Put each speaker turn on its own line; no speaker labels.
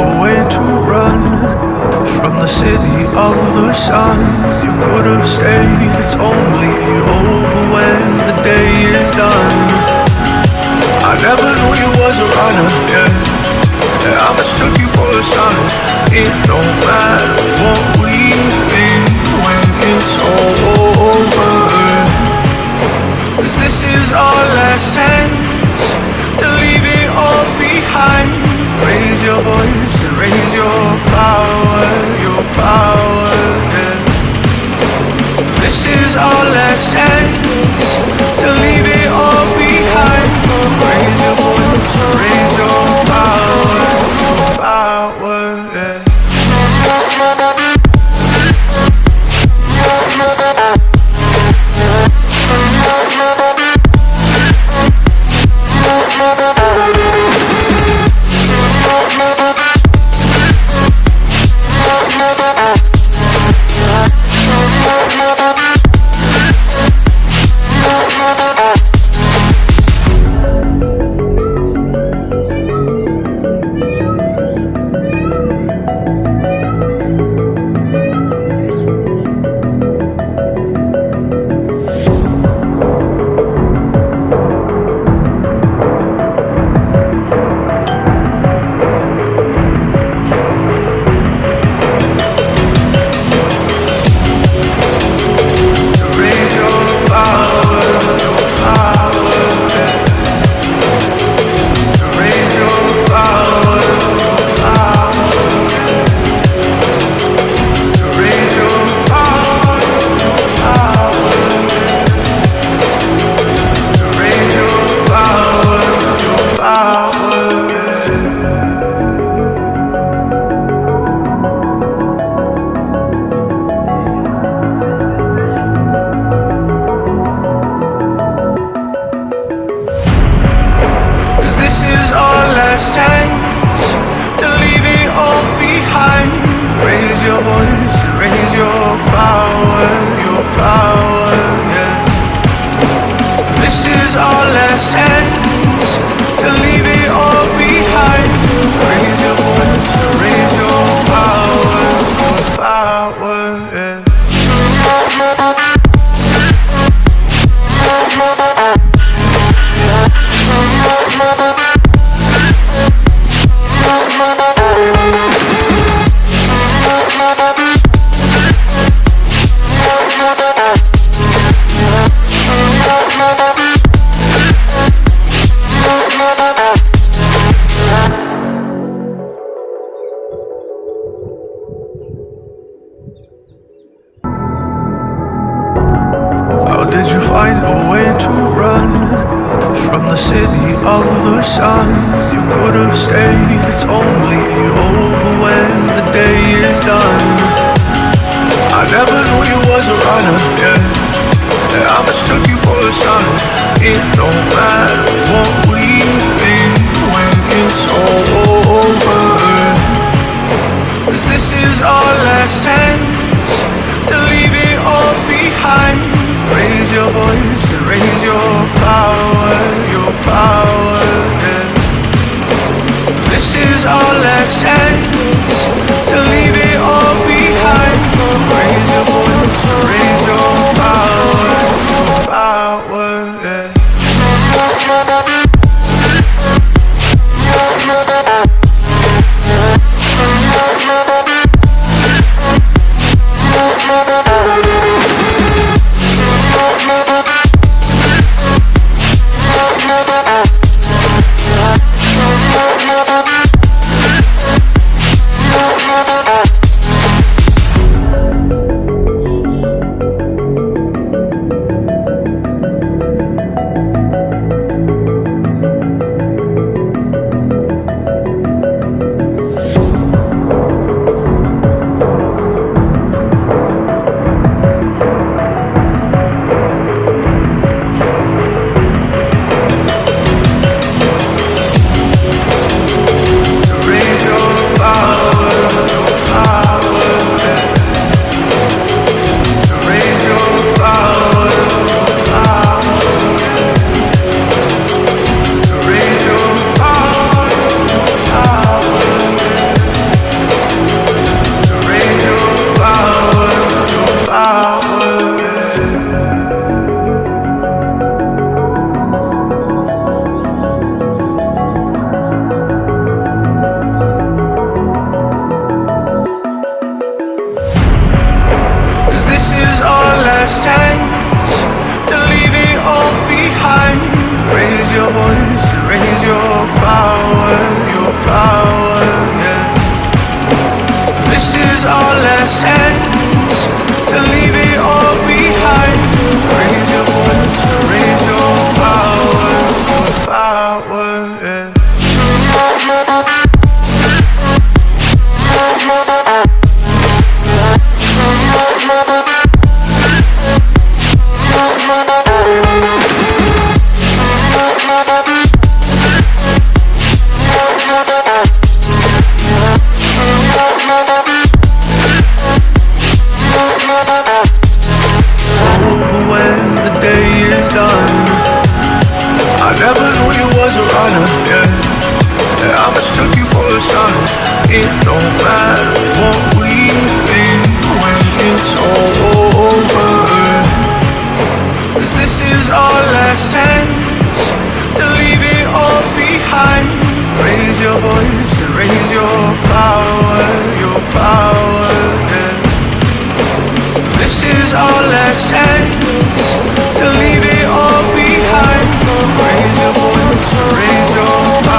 a way to run from the city of the sun. You could have stayed, it's only over when the day is done. I never knew you was a runner, yeah. I mistook you for a son. It don't matter what we think when it's all over, 'cause this is our last chance to leave it all behind. Raise your voice and raise your power, yeah. This is our last chance to leave it all behind. Raise your voice and raise your power, yeah. Did you find a way to run from the city of the sun? You could have stayed, it's only over when the day is done. I never knew you was a runner, yeah. I mistook you for a son. It don't matter what we think when it's all over, 'cause this is our last chance to leave it all behind. Raise your voice and raise your power, yeah. This is our last chance to leave it all behind. Raise your voice and raise your power, yeah.
Bnaye.
runner.